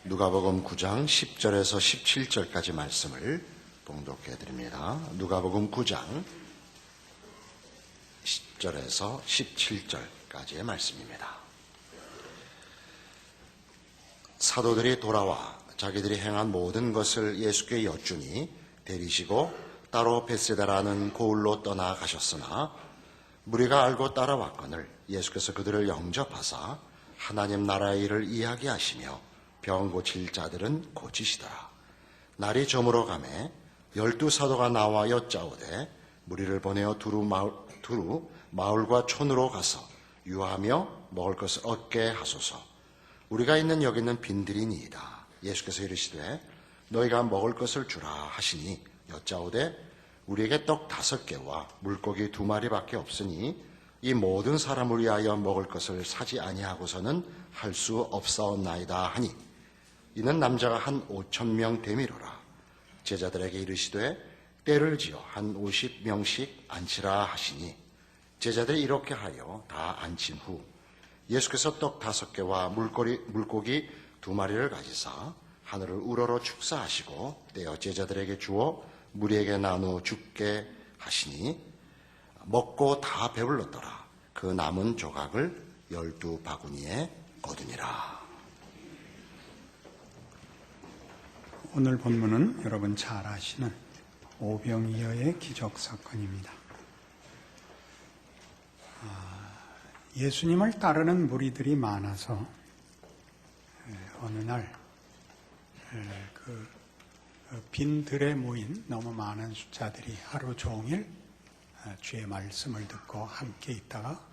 누가복음 9장 10절에서 17절까지 말씀을 봉독해 드립니다. 누가복음 9장 10절에서 17절까지의 말씀입니다. 사도들이 돌아와 자기들이 행한 모든 것을 예수께 여쭈니 데리시고 따로 벳세다라는 고을로 떠나가셨으나 무리가 알고 따라왔거늘 예수께서 그들을 영접하사 하나님 나라의 일을 이야기하시며 병 고칠 자들은 고치시더라. 날이 저물어 가매 12사도가 나와 여짜오되 무리를 보내어 두루 마을과 촌으로 가서 유하며 먹을 것을 얻게 하소서. 우리가 있는 여기는 빈들이니이다. 예수께서 이르시되 너희가 먹을 것을 주라 하시니 여짜오되 우리에게 떡 5개와 물고기 2마리밖에 없으니 이 모든 사람을 위하여 먹을 것을 사지 아니하고서는 할 수 없사옵나이다 하니 이는 남자가 한 5,000명 되미로라. 제자들에게 이르시되 때를 지어 한 50명씩 앉히라 하시니 제자들이 이렇게 하여 다 앉힌 후 예수께서 떡 5개와 물고기 2마리를 가지사 하늘을 우러러 축사하시고 떼어 제자들에게 주어 무리에게 나누어 죽게 하시니 먹고 다 배불렀더라. 그 남은 조각을 12바구니에 거두니라. 오늘 본문은 여러분 잘 아시는 오병이어의 기적사건입니다. 예수님을 따르는 무리들이 많아서 어느 날 빈들에 모인 너무 많은 숫자들이 하루 종일 주의 말씀을 듣고 함께 있다가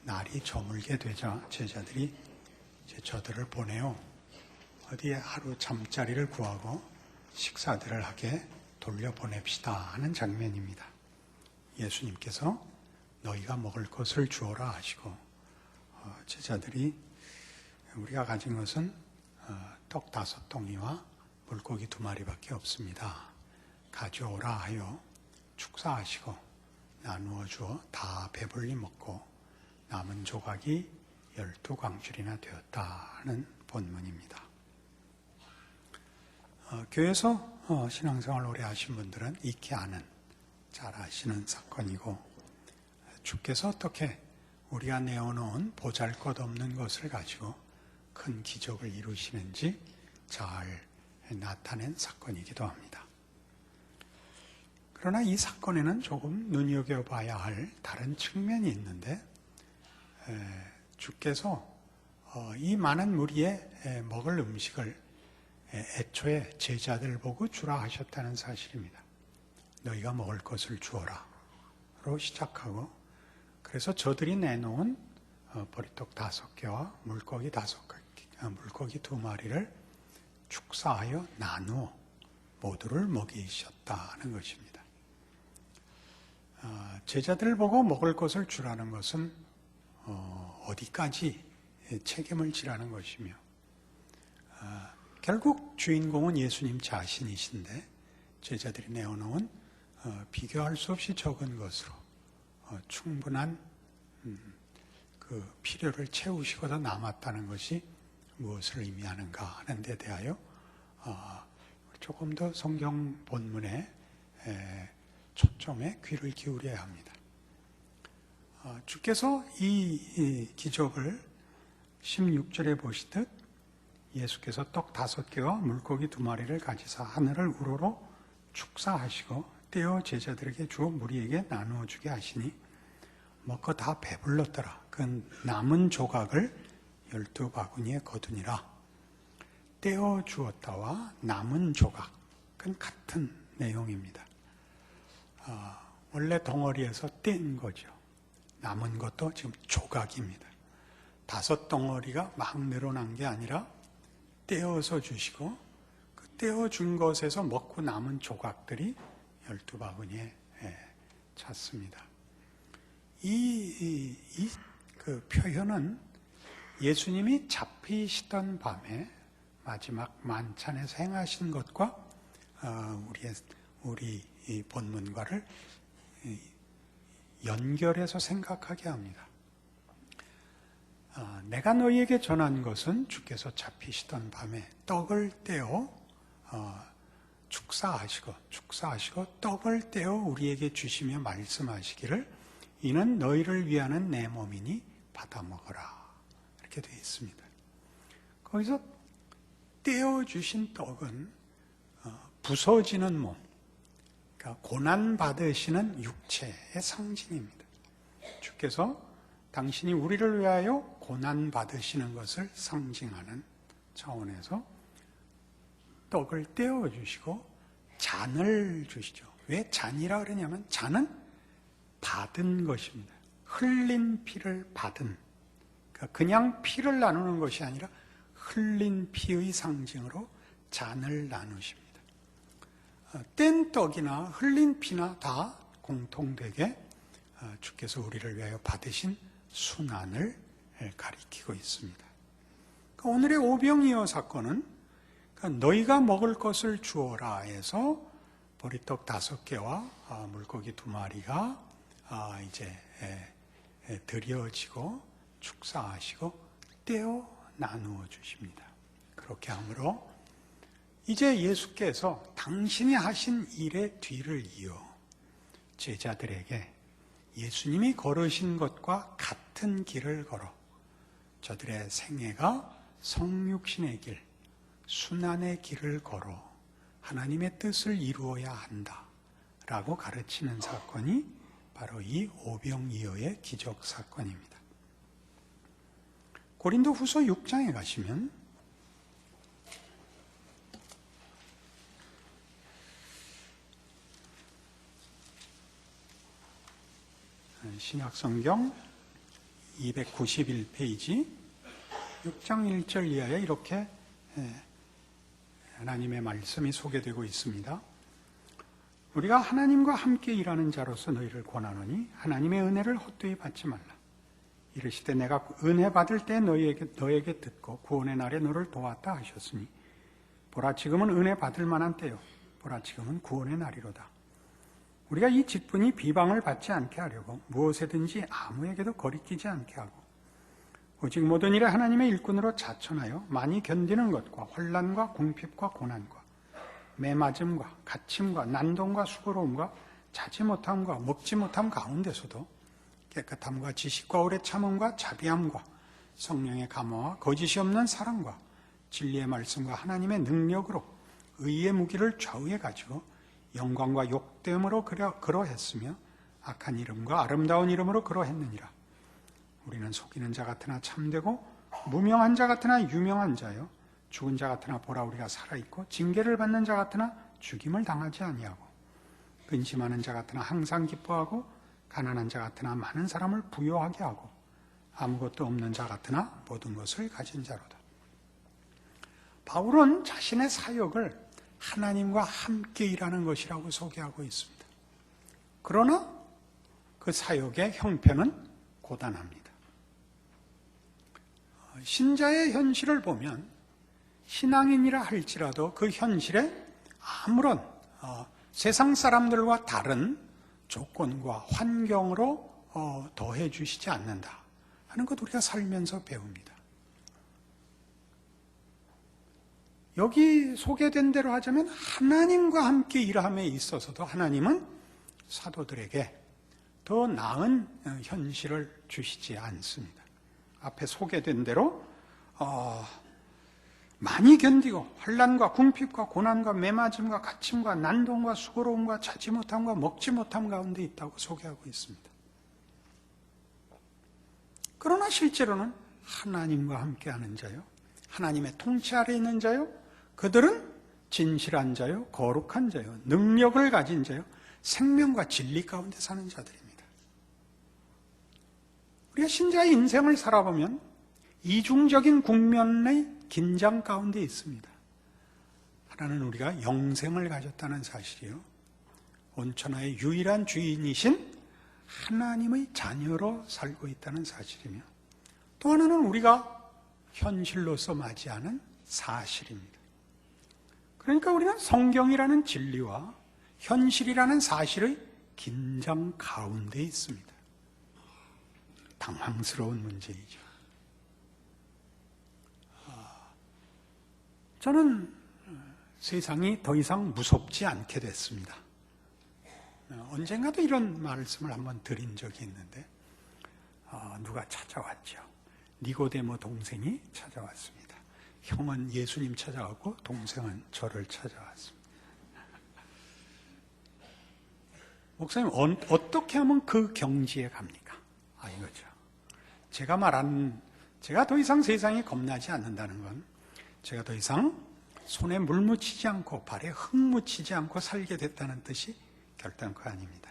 날이 저물게 되자 제자들이 저들을 보내어 어디에 하루 잠자리를 구하고 식사들을 하게 돌려보냅시다 하는 장면입니다. 예수님께서 너희가 먹을 것을 주어라 하시고 제자들이 우리가 가진 것은 떡 5덩이와 물고기 2마리밖에 없습니다. 가져오라 하여 축사하시고 나누어 주어 다 배불리 먹고 남은 조각이 12광줄이나 되었다는 본문입니다. 교회에서 신앙생활 오래 하신 분들은 익히 아는, 잘 아시는 사건이고 주께서 어떻게 우리가 내어놓은 보잘것없는 것을 가지고 큰 기적을 이루시는지 잘 나타낸 사건이기도 합니다. 그러나 이 사건에는 조금 눈여겨봐야 할 다른 측면이 있는데 주께서 이 많은 무리에 먹을 음식을 애초에 제자들 보고 주라 하셨다는 사실입니다. 너희가 먹을 것을 주어라로 시작하고 그래서 저들이 내놓은 보리떡 5개와 물고기 2마리를 축사하여 나누어 모두를 먹이셨다는 것입니다. 제자들을 보고 먹을 것을 주라는 것은 어디까지 책임을 지라는 것이며 결국 주인공은 예수님 자신이신데 제자들이 내어놓은 비교할 수 없이 적은 것으로 충분한 그 필요를 채우시고도 남았다는 것이 무엇을 의미하는가 하는 데 대하여 조금 더 성경 본문에 초점에 귀를 기울여야 합니다. 주께서 이 기적을 16절에 보시듯 예수께서 떡 5개와 물고기 2마리를 가지사 하늘을 우러러 축사하시고 떼어 제자들에게 주어 무리에게 나누어 주게 하시니 먹고 다 배불렀더라. 그 남은 조각을 12바구니에 거두니라. 떼어 주었다와 남은 조각은 같은 내용입니다. 원래 덩어리에서 뗀 거죠. 남은 것도 지금 조각입니다. 5덩어리가 막 늘어난 게 아니라 떼어서 주시고 그 떼어준 것에서 먹고 남은 조각들이 12바구니에 찼습니다. 그 표현은 예수님이 잡히시던 밤에 마지막 만찬에서 행하신 것과 우리 이 본문과를 연결해서 생각하게 합니다. 내가 너희에게 전한 것은 주께서 잡히시던 밤에 떡을 떼어 축사하시고 떡을 떼어 우리에게 주시며 말씀하시기를 이는 너희를 위하는 내 몸이니 받아 먹어라. 이렇게 되어 있습니다. 거기서 떼어 주신 떡은 부서지는 몸, 그러니까 고난 받으시는 육체의 상징입니다. 주께서 당신이 우리를 위하여 고난 받으시는 것을 상징하는 차원에서 떡을 떼어 주시고 잔을 주시죠. 왜 잔이라 그러냐면 잔은 받은 것입니다. 흘린 피를 받은, 그러니까 그냥 피를 나누는 것이 아니라 흘린 피의 상징으로 잔을 나누십니다. 뗀 떡이나 흘린 피나 다 공통되게 주께서 우리를 위하여 받으신 순환을 가리키고 있습니다. 오늘의 오병이어 사건은 너희가 먹을 것을 주어라 해서 보리떡 5개와 물고기 2마리가 이제 드려지고 축사하시고 떼어 나누어 주십니다. 그렇게 함으로 이제 예수께서 당신이 하신 일의 뒤를 이어 제자들에게 예수님이 걸으신 것과 같은 길을 걸어 저들의 생애가 성육신의 길, 순환의 길을 걸어 하나님의 뜻을 이루어야 한다라고 가르치는 사건이 바로 이 오병이어의 기적 사건입니다. 고린도 후서 6장에 가시면 신약성경 291페이지 6장 1절 이하에 이렇게 하나님의 말씀이 소개되고 있습니다. 우리가 하나님과 함께 일하는 자로서 너희를 권하노니 하나님의 은혜를 헛되이 받지 말라. 이르시되 내가 은혜 받을 때 너에게 듣고 구원의 날에 너를 도왔다 하셨으니 보라 지금은 은혜 받을 만한 때요 보라 지금은 구원의 날이로다. 우리가 이 직분이 비방을 받지 않게 하려고 무엇에든지 아무에게도 거리끼지 않게 하고 오직 모든 일에 하나님의 일꾼으로 자천하여 많이 견디는 것과 환난과 궁핍과 고난과 매맞음과 갇힘과 난동과 수고로움과 자지 못함과 먹지 못함 가운데서도 깨끗함과 지식과 오래 참음과 자비함과 성령의 감화와 거짓이 없는 사랑과 진리의 말씀과 하나님의 능력으로 의의 무기를 좌우에 가지고 영광과 욕됨으로 그러했으며 악한 이름과 아름다운 이름으로 그러했느니라. 우리는 속이는 자 같으나 참되고 무명한 자 같으나 유명한 자요 죽은 자 같으나 보라 우리가 살아있고 징계를 받는 자 같으나 죽임을 당하지 아니하고 근심하는 자 같으나 항상 기뻐하고 가난한 자 같으나 많은 사람을 부요하게 하고 아무것도 없는 자 같으나 모든 것을 가진 자로다. 바울은 자신의 사역을 하나님과 함께 일하는 것이라고 소개하고 있습니다. 그러나 그 사역의 형편은 고단합니다. 신자의 현실을 보면 신앙인이라 할지라도 그 현실에 아무런 세상 사람들과 다른 조건과 환경으로 더해 주시지 않는다 하는 것 우리가 살면서 배웁니다. 여기 소개된 대로 하자면 하나님과 함께 일함에 있어서도 하나님은 사도들에게 더 나은 현실을 주시지 않습니다. 앞에 소개된 대로 많이 견디고 환난과 궁핍과 고난과 매맞음과 갇힘과 난동과 수고로움과 자지 못함과 먹지 못함 가운데 있다고 소개하고 있습니다. 그러나 실제로는 하나님과 함께하는 자요, 하나님의 통치 아래 있는 자요, 그들은 진실한 자요, 거룩한 자요, 능력을 가진 자요, 생명과 진리 가운데 사는 자들입니다. 우리가 신자의 인생을 살아보면 이중적인 국면의 긴장 가운데 있습니다. 하나는 우리가 영생을 가졌다는 사실이요, 온천하의 유일한 주인이신 하나님의 자녀로 살고 있다는 사실이며, 또 하나는 우리가 현실로서 맞이하는 사실입니다. 그러니까 우리는 성경이라는 진리와 현실이라는 사실의 긴장 가운데 있습니다. 당황스러운 문제이죠. 저는 세상이 더 이상 무섭지 않게 됐습니다. 언젠가도 이런 말씀을 한번 드린 적이 있는데 누가 찾아왔죠. 니고데모 동생이 찾아왔습니다. 형은 예수님 찾아왔고 동생은 저를 찾아왔습니다. 목사님, 어떻게 하면 그 경지에 갑니까? 이거죠. 제가 더 이상 세상에 겁나지 않는다는 건 제가 더 이상 손에 물 묻히지 않고 발에 흙 묻히지 않고 살게 됐다는 뜻이 결단코 아닙니다.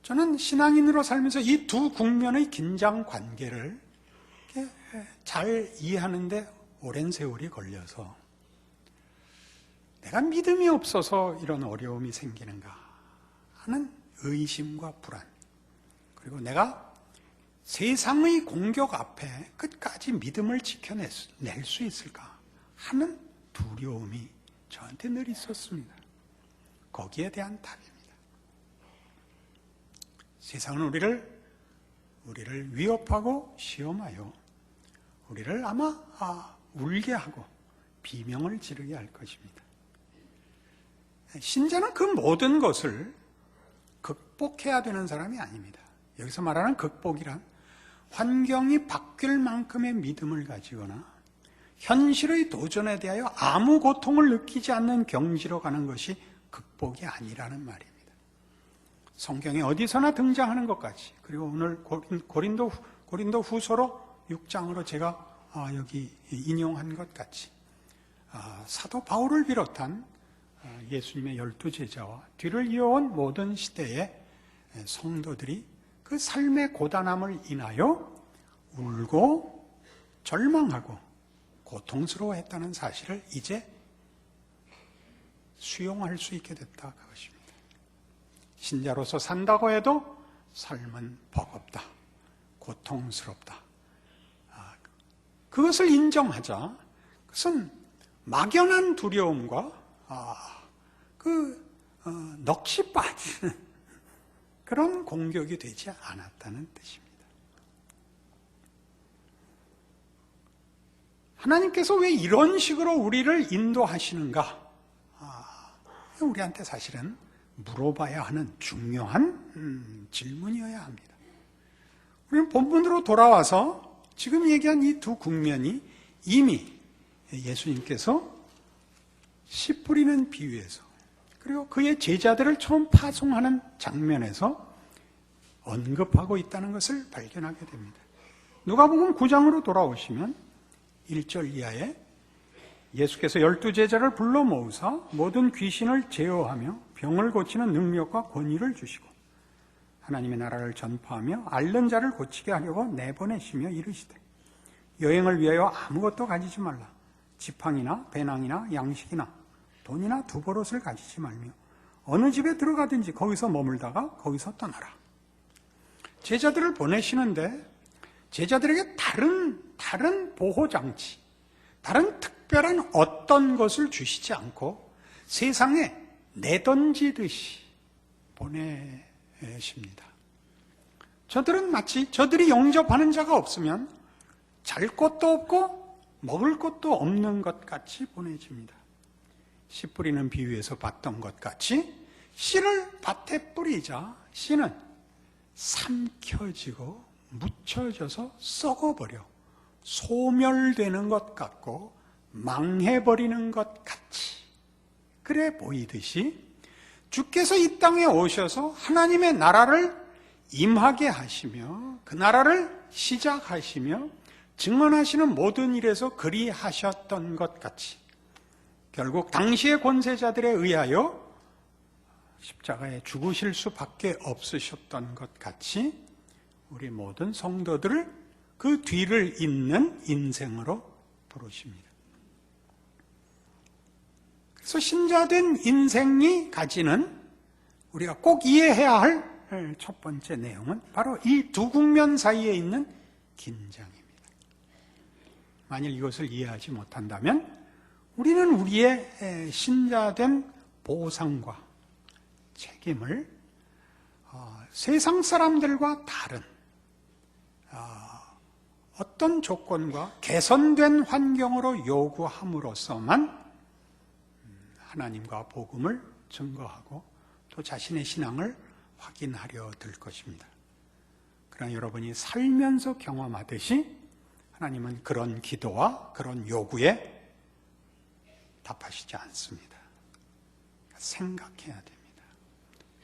저는 신앙인으로 살면서 이 두 국면의 긴장 관계를 잘 이해하는데 오랜 세월이 걸려서 내가 믿음이 없어서 이런 어려움이 생기는가 하는 의심과 불안, 그리고 내가 세상의 공격 앞에 끝까지 믿음을 지켜낼 수 있을까 하는 두려움이 저한테 늘 있었습니다. 거기에 대한 답입니다. 세상은 우리를 위협하고 시험하여 우리를 아마 울게 하고 비명을 지르게 할 것입니다. 신자는 그 모든 것을 극복해야 되는 사람이 아닙니다. 여기서 말하는 극복이란 환경이 바뀔 만큼의 믿음을 가지거나 현실의 도전에 대하여 아무 고통을 느끼지 않는 경지로 가는 것이 극복이 아니라는 말입니다. 성경에 어디서나 등장하는 것까지, 그리고 오늘 고린도 후서로 6장으로 제가 여기 인용한 것 같이 사도 바울을 비롯한 예수님의 12제자와 뒤를 이어온 모든 시대의 성도들이 그 삶의 고단함을 인하여 울고 절망하고 고통스러워했다는 사실을 이제 수용할 수 있게 됐다, 그것입니다. 신자로서 산다고 해도 삶은 버겁다, 고통스럽다. 그것을 인정하자 그것은 막연한 두려움과 넋이 빠지는 그런 공격이 되지 않았다는 뜻입니다. 하나님께서 왜 이런 식으로 우리를 인도하시는가? 우리한테 사실은 물어봐야 하는 중요한 질문이어야 합니다. 우리는 본문으로 돌아와서 지금 얘기한 이 두 국면이 이미 예수님께서 씨 뿌리는 비유에서, 그리고 그의 제자들을 처음 파송하는 장면에서 언급하고 있다는 것을 발견하게 됩니다. 누가복음 9장으로 돌아오시면 1절 이하에 예수께서 12제자를 불러 모으사 모든 귀신을 제어하며 병을 고치는 능력과 권위를 주시고 하나님의 나라를 전파하며 앓는 자를 고치게 하려고 내보내시며 이르시되 여행을 위하여 아무것도 가지지 말라. 지팡이나 배낭이나 양식이나 돈이나 두 버릇을 가지지 말며 어느 집에 들어가든지 거기서 머물다가 거기서 떠나라. 제자들을 보내시는데 제자들에게 다른 보호장치, 다른 특별한 어떤 것을 주시지 않고 세상에 내던지듯이 보내십니다. 저들은 마치 저들이 영접하는 자가 없으면 잘 곳도 없고 먹을 것도 없는 것 같이 보내집니다. 씨 뿌리는 비유에서 봤던 것 같이 씨를 밭에 뿌리자 씨는 삼켜지고 묻혀져서 썩어버려 소멸되는 것 같고 망해버리는 것 같이 그래 보이듯이 주께서 이 땅에 오셔서 하나님의 나라를 임하게 하시며 그 나라를 시작하시며 증언하시는 모든 일에서 그리 하셨던 것 같이 결국 당시의 권세자들에 의하여 십자가에 죽으실 수밖에 없으셨던 것 같이 우리 모든 성도들을 그 뒤를 잇는 인생으로 부르십니다. 그래서 신자된 인생이 가지는 우리가 꼭 이해해야 할 첫 번째 내용은 바로 이 두 국면 사이에 있는 긴장입니다. 만일 이것을 이해하지 못한다면 우리는 우리의 신자된 보상과 책임을 세상 사람들과 다른 어떤 조건과 개선된 환경으로 요구함으로써만 하나님과 복음을 증거하고 또 자신의 신앙을 확인하려 들 것입니다. 그러나 여러분이 살면서 경험하듯이 하나님은 그런 기도와 그런 요구에 답하시지 않습니다. 생각해야 됩니다.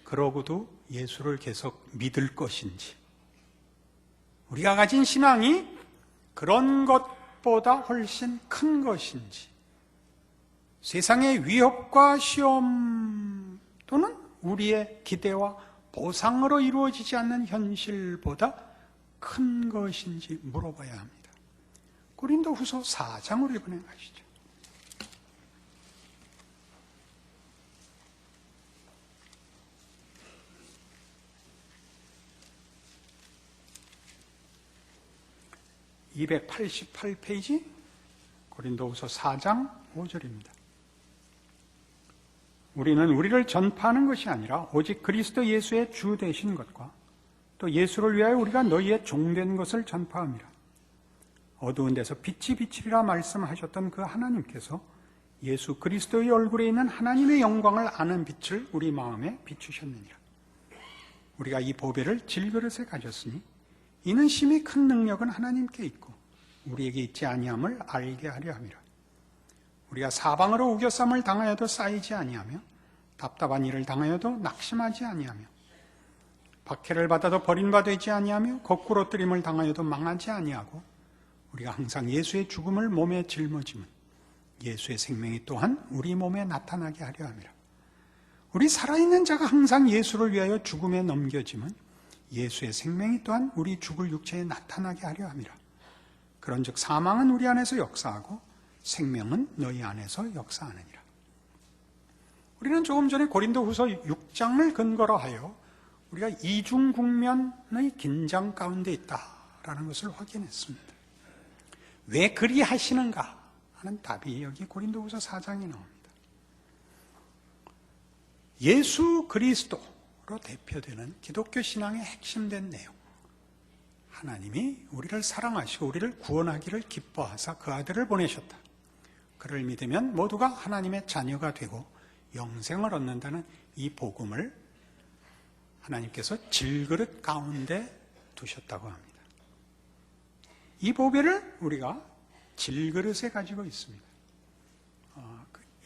그러고도 예수를 계속 믿을 것인지, 우리가 가진 신앙이 그런 것보다 훨씬 큰 것인지, 세상의 위협과 시험 또는 우리의 기대와 보상으로 이루어지지 않는 현실보다 큰 것인지 물어봐야 합니다. 고린도후서 4장으로 이번에 가시죠. (288페이지) 고린도후서 4장 5절입니다. 우리는 우리를 전파하는 것이 아니라 오직 그리스도 예수의 주 되신 것과 또 예수를 위하여 우리가 너희의 종된 것을 전파함이라. 어두운 데서 빛이 비치리라 말씀하셨던 그 하나님께서 예수 그리스도의 얼굴에 있는 하나님의 영광을 아는 빛을 우리 마음에 비추셨느니라. 우리가 이 보배를 질그릇에 가졌으니 이는 심히 큰 능력은 하나님께 있고 우리에게 있지 아니함을 알게 하려 함이라. 우리가 사방으로 우겨쌈을 당하여도 쌓이지 아니하며 답답한 일을 당하여도 낙심하지 아니하며 박해를 받아도 버림받지 아니하며 거꾸로 뜨림을 당하여도 망하지 아니하고 우리가 항상 예수의 죽음을 몸에 짊어지면 예수의 생명이 또한 우리 몸에 나타나게 하려 함이라. 우리 살아있는 자가 항상 예수를 위하여 죽음에 넘겨지면 예수의 생명이 또한 우리 죽을 육체에 나타나게 하려 함이라. 그런즉 사망은 우리 안에서 역사하고 생명은 너희 안에서 역사하느니라. 우리는 조금 전에 고린도후서 6장을 근거로 하여 우리가 이중 국면의 긴장 가운데 있다라는 것을 확인했습니다. 왜 그리 하시는가 하는 답이 여기 고린도후서 4장에 나옵니다. 예수 그리스도로 대표되는 기독교 신앙의 핵심된 내용, 하나님이 우리를 사랑하시고 우리를 구원하기를 기뻐하사 그 아들을 보내셨다. 그를 믿으면 모두가 하나님의 자녀가 되고 영생을 얻는다는 이 복음을 하나님께서 질그릇 가운데 두셨다고 합니다. 이 보배를 우리가 질그릇에 가지고 있습니다.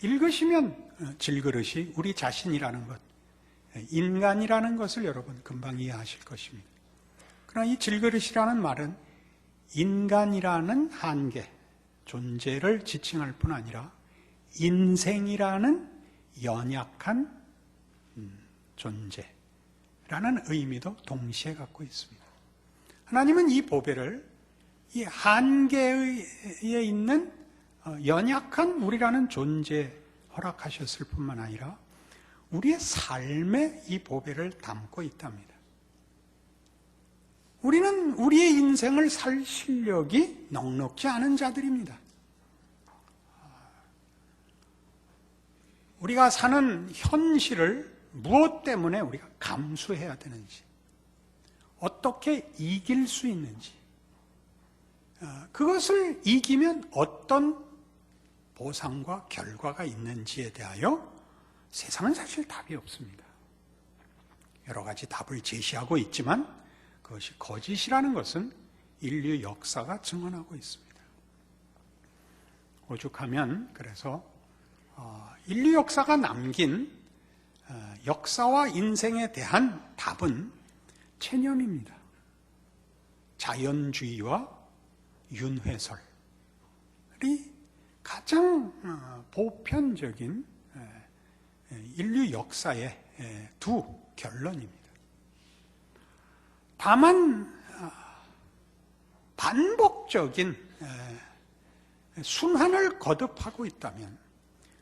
읽으시면 질그릇이 우리 자신이라는 것, 인간이라는 것을 여러분 금방 이해하실 것입니다. 그러나 이 질그릇이라는 말은 인간이라는 한계, 존재를 지칭할 뿐 아니라 인생이라는 연약한 존재라는 의미도 동시에 갖고 있습니다. 하나님은 이 보배를 이 한계에 있는 연약한 우리라는 존재에 허락하셨을 뿐만 아니라 우리의 삶에 이 보배를 담고 있답니다. 우리는 우리의 인생을 살 실력이 넉넉지 않은 자들입니다. 우리가 사는 현실을 무엇 때문에 우리가 감수해야 되는지, 어떻게 이길 수 있는지, 그것을 이기면 어떤 보상과 결과가 있는지에 대하여 세상은 사실 답이 없습니다. 여러 가지 답을 제시하고 있지만 그것이 거짓이라는 것은 인류 역사가 증언하고 있습니다. 오죽하면 그래서 인류 역사가 남긴 역사와 인생에 대한 답은 체념입니다. 자연주의와 윤회설이 가장 보편적인 인류 역사의 두 결론입니다. 다만 반복적인 순환을 거듭하고 있다면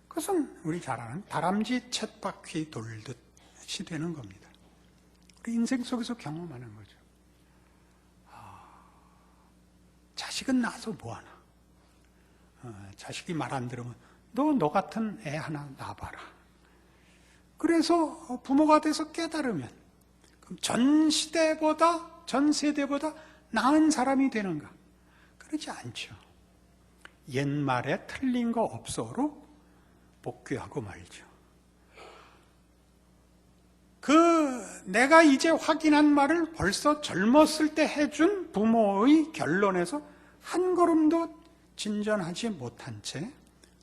그것은 우리 잘 아는 다람쥐 쳇바퀴 돌듯이 되는 겁니다. 우리 인생 속에서 경험하는 거죠. 자식은 낳아서 뭐하나? 자식이 말 안 들으면 너 같은 애 하나 낳아봐라. 그래서 부모가 돼서 깨달으면 그럼 전 세대보다 나은 사람이 되는가? 그러지 않죠. 옛말에 틀린 거 없어로 복귀하고 말죠. 내가 이제 확인한 말을 벌써 젊었을 때 해준 부모의 결론에서 한 걸음도 진전하지 못한 채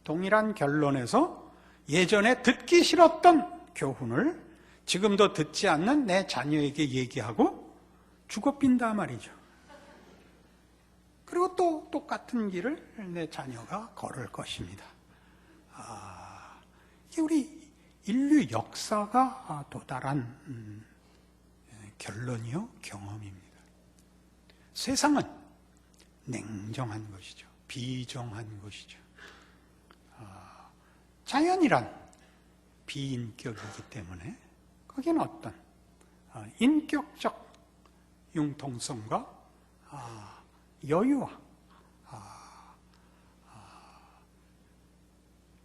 동일한 결론에서 예전에 듣기 싫었던 교훈을 지금도 듣지 않는 내 자녀에게 얘기하고 죽어빈다 말이죠. 그리고 또 똑같은 길을 내 자녀가 걸을 것입니다. 이게 우리 인류 역사가 도달한 결론이요, 경험입니다. 세상은 냉정한 것이죠. 비정한 것이죠. 자연이란 비인격이기 때문에 거기는 어떤 인격적 융통성과 여유와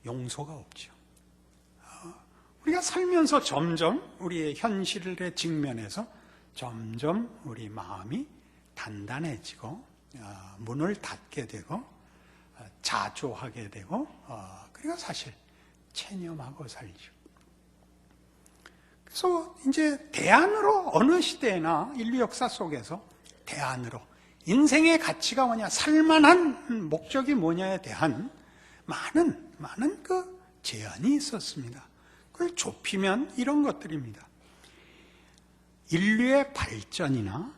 용서가 없죠. 우리가 살면서 점점 우리의 현실의 직면에서 점점 우리 마음이 단단해지고 문을 닫게 되고 자조하게 되고 그리고 사실 체념하고 살죠. 그래서 이제 대안으로 어느 시대나 인류 역사 속에서 대안으로 인생의 가치가 뭐냐, 살만한 목적이 뭐냐에 대한 많은 그 제안이 있었습니다. 그걸 좁히면 이런 것들입니다. 인류의 발전이나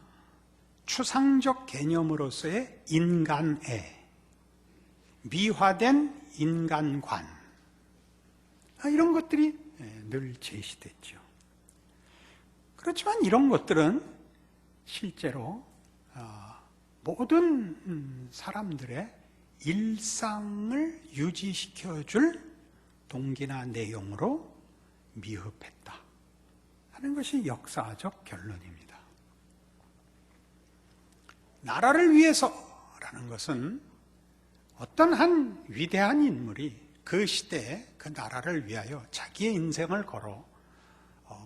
추상적 개념으로서의 인간애, 미화된 인간관, 이런 것들이 늘 제시됐죠. 그렇지만 이런 것들은 실제로 모든 사람들의 일상을 유지시켜줄 동기나 내용으로 미흡했다 하는 것이 역사적 결론입니다. 나라를 위해서라는 것은 어떤 한 위대한 인물이 그 시대에 그 나라를 위하여 자기의 인생을 걸어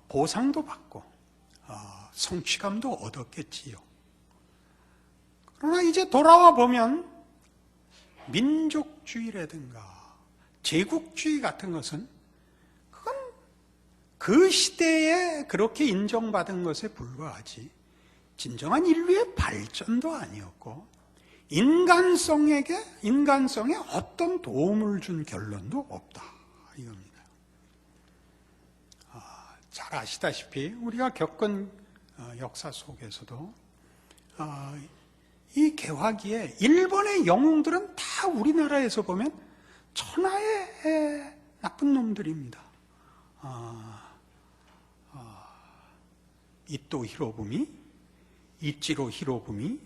보상도 받고 성취감도 얻었겠지요. 그러나 이제 돌아와 보면 민족주의라든가 제국주의 같은 것은 그건 그 시대에 그렇게 인정받은 것에 불과하지 진정한 인류의 발전도 아니었고 인간성에 어떤 도움을 준 결론도 없다 이겁니다. 잘 아시다시피 우리가 겪은 역사 속에서도 이 개화기에 일본의 영웅들은 다 우리나라에서 보면 천하의 나쁜 놈들입니다. 이토 히로부미, 이치로 히로부미,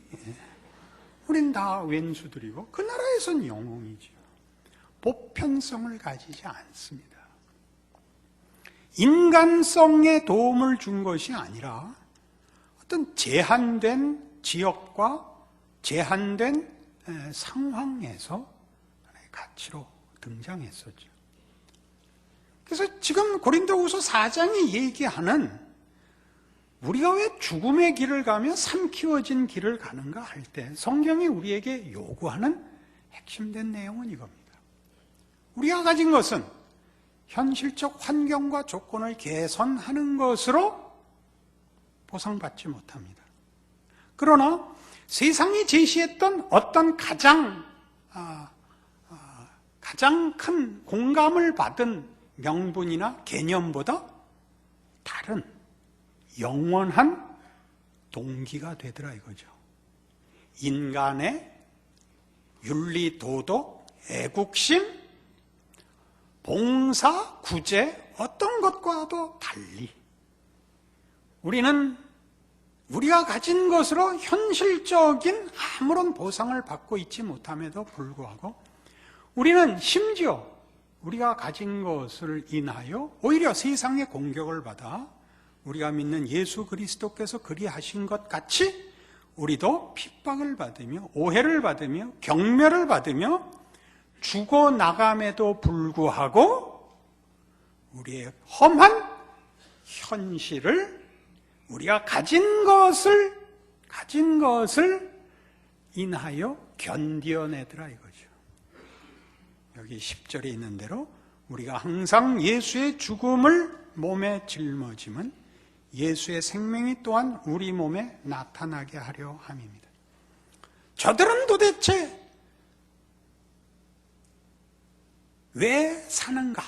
우린 다 왼수들이고 그 나라에선 영웅이죠. 보편성을 가지지 않습니다. 인간성에 도움을 준 것이 아니라 어떤 제한된 지역과 제한된 상황에서 가치로 등장했었죠. 그래서 지금 고린도후서 4장이 얘기하는 우리가 왜 죽음의 길을 가며 삼키워진 길을 가는가 할 때 성경이 우리에게 요구하는 핵심된 내용은 이겁니다. 우리가 가진 것은 현실적 환경과 조건을 개선하는 것으로 보상받지 못합니다. 그러나 세상이 제시했던 어떤 가장 큰 공감을 받은 명분이나 개념보다 다른 영원한 동기가 되더라 이거죠. 인간의 윤리, 도덕, 애국심, 봉사, 구제 어떤 것과도 달리 우리가 가진 것으로 현실적인 아무런 보상을 받고 있지 못함에도 불구하고 우리는 심지어 우리가 가진 것을 인하여 오히려 세상의 공격을 받아 우리가 믿는 예수 그리스도께서 그리하신 것 같이 우리도 핍박을 받으며 오해를 받으며 경멸을 받으며 죽어나감에도 불구하고 우리의 험한 현실을 우리가 가진 것을 인하여 견디어내더라 이거죠. 여기 10절에 있는 대로 우리가 항상 예수의 죽음을 몸에 짊어지면 예수의 생명이 또한 우리 몸에 나타나게 하려 함입니다. 저들은 도대체 왜 사는가?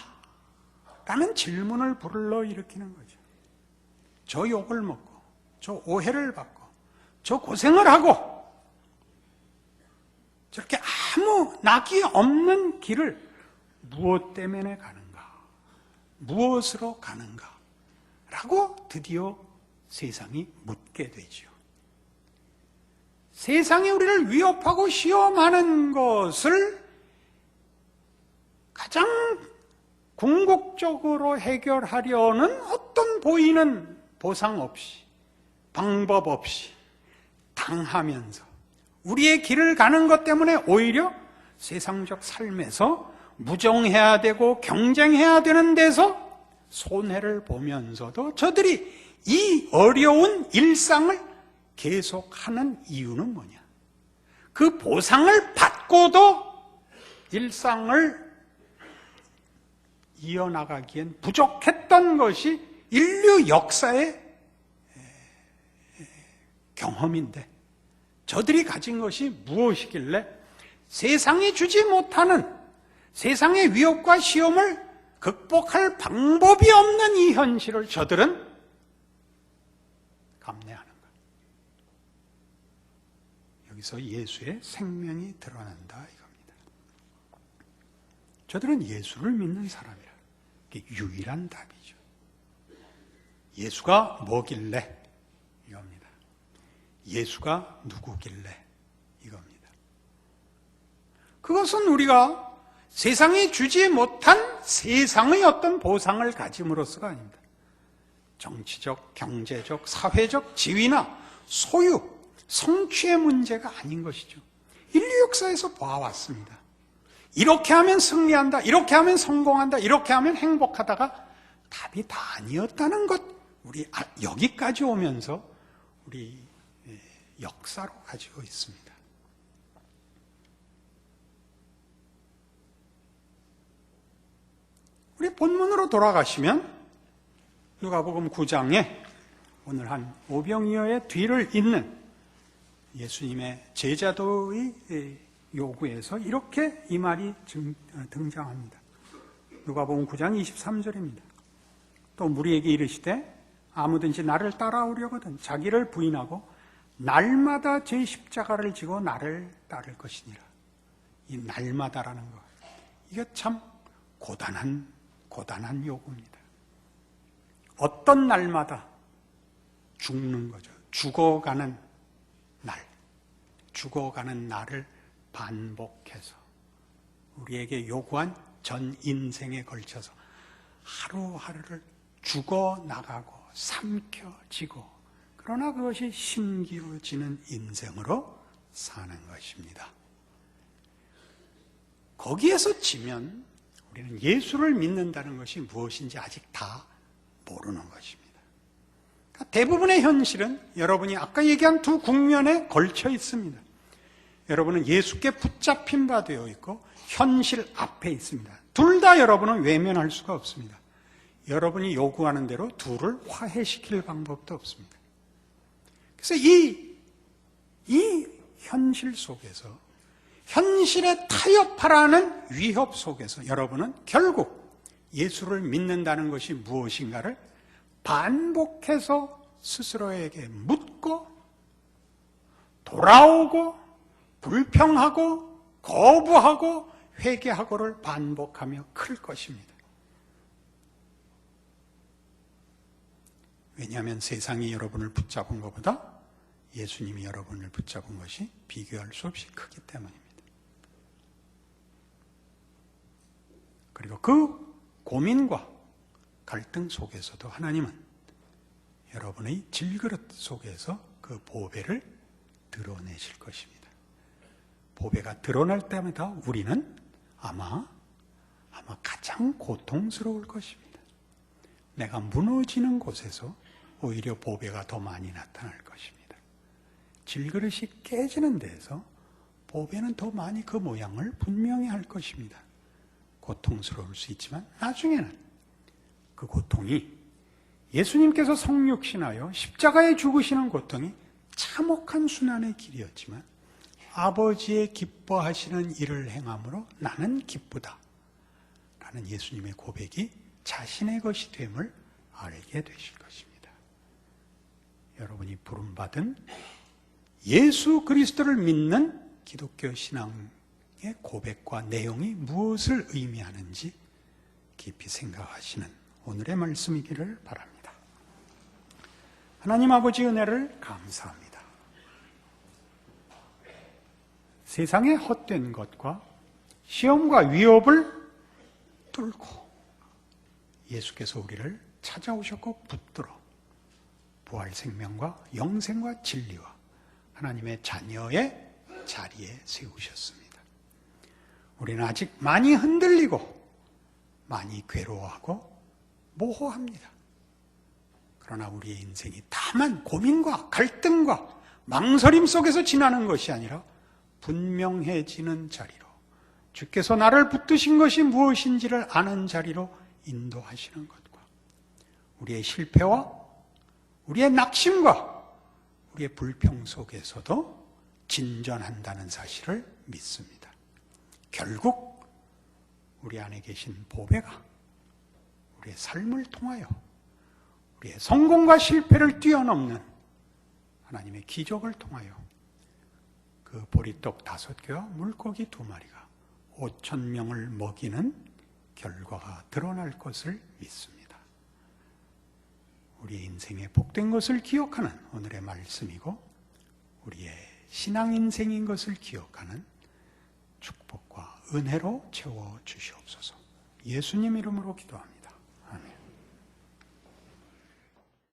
라는 질문을 불러일으키는 거죠. 저 욕을 먹고, 저 오해를 받고, 저 고생을 하고, 저렇게 아무 낙이 없는 길을 무엇 때문에 가는가? 무엇으로 가는가? 라고 드디어 세상이 묻게 되죠. 세상이 우리를 위협하고 시험하는 것을 가장 궁극적으로 해결하려는 어떤 보이는 보상 없이, 방법 없이 당하면서 우리의 길을 가는 것 때문에 오히려 세상적 삶에서 무정해야 되고 경쟁해야 되는 데서 손해를 보면서도 저들이 이 어려운 일상을 계속하는 이유는 뭐냐? 그 보상을 받고도 일상을 이어나가기엔 부족했던 것이 인류 역사의 경험인데 저들이 가진 것이 무엇이길래 세상이 주지 못하는 세상의 위협과 시험을 극복할 방법이 없는 이 현실을 저들은 감내하는가? 여기서 예수의 생명이 드러난다 이겁니다. 저들은 예수를 믿는 사람이라. 이게 유일한 답이죠. 예수가 뭐길래? 이겁니다. 예수가 누구길래? 이겁니다. 그것은 우리가 세상이 주지 못한 세상의 어떤 보상을 가짐으로써가 아닙니다. 정치적, 경제적, 사회적 지위나 소유, 성취의 문제가 아닌 것이죠. 인류 역사에서 봐왔습니다. 이렇게 하면 승리한다, 이렇게 하면 성공한다, 이렇게 하면 행복하다가 답이 다 아니었다는 것, 우리 여기까지 오면서 우리 역사로 가지고 있습니다. 우리 본문으로 돌아가시면 누가복음 9장에 오늘 한 오병이어의 뒤를 잇는 예수님의 제자도의 요구에서 이렇게 이 말이 등장합니다. 누가복음 9장 23절입니다. 또 무리에게 이르시되 아무든지 나를 따라오려거든 자기를 부인하고 날마다 제 십자가를 지고 나를 따를 것이니라. 이 날마다라는 것, 이게 참 고단한 요구입니다. 어떤 날마다 죽는 거죠. 죽어가는 날을 반복해서 우리에게 요구한 전 인생에 걸쳐서 하루하루를 죽어나가고 삼켜지고, 그러나 그것이 힘기워지는 인생으로 사는 것입니다. 거기에서 지면 우리는 예수를 믿는다는 것이 무엇인지 아직 다 모르는 것입니다. 그러니까 대부분의 현실은 여러분이 아까 얘기한 두 국면에 걸쳐 있습니다. 여러분은 예수께 붙잡힌 바 되어 있고 현실 앞에 있습니다. 둘 다 여러분은 외면할 수가 없습니다. 여러분이 요구하는 대로 둘을 화해시킬 방법도 없습니다. 그래서 이 현실 속에서, 현실에 타협하라는 위협 속에서 여러분은 결국 예수를 믿는다는 것이 무엇인가를 반복해서 스스로에게 묻고 돌아오고 불평하고 거부하고 회개하고를 반복하며 클 것입니다. 왜냐하면 세상이 여러분을 붙잡은 것보다 예수님이 여러분을 붙잡은 것이 비교할 수 없이 크기 때문입니다. 그리고 그 고민과 갈등 속에서도 하나님은 여러분의 질그릇 속에서 그 보배를 드러내실 것입니다. 보배가 드러날 때마다 우리는 아마 가장 고통스러울 것입니다. 내가 무너지는 곳에서 오히려 보배가 더 많이 나타날 것입니다. 질그릇이 깨지는 데에서 보배는 더 많이 그 모양을 분명히 할 것입니다. 고통스러울 수 있지만 나중에는 그 고통이 예수님께서 성육신하여 십자가에 죽으시는 고통이 참혹한 순환의 길이었지만 아버지의 기뻐하시는 일을 행함으로 나는 기쁘다 라는 예수님의 고백이 자신의 것이 됨을 알게 되실 것입니다. 여러분이 부름받은 예수 그리스도를 믿는 기독교 신앙의 고백과 내용이 무엇을 의미하는지 깊이 생각하시는 오늘의 말씀이기를 바랍니다. 하나님 아버지 은혜를 감사합니다. 세상의 헛된 것과 시험과 위협을 뚫고 예수께서 우리를 찾아오셨고 붙들어 부활 생명과 영생과 진리와 하나님의 자녀의 자리에 세우셨습니다. 우리는 아직 많이 흔들리고 많이 괴로워하고 모호합니다. 그러나 우리의 인생이 다만 고민과 갈등과 망설임 속에서 지나는 것이 아니라 분명해지는 자리로, 주께서 나를 붙드신 것이 무엇인지를 아는 자리로 인도하시는 것과 우리의 실패와 우리의 낙심과 우리의 불평 속에서도 진전한다는 사실을 믿습니다. 결국 우리 안에 계신 보배가 우리의 삶을 통하여 우리의 성공과 실패를 뛰어넘는 하나님의 기적을 통하여 그 보리떡 5개와 물고기 2마리가 5,000명을 먹이는 결과가 드러날 것을 믿습니다. 우리의 인생에 복된 것을 기억하는 오늘의 말씀이고 우리의 신앙 인생인 것을 기억하는 축복과 은혜로 채워 주시옵소서. 예수님 이름으로 기도합니다.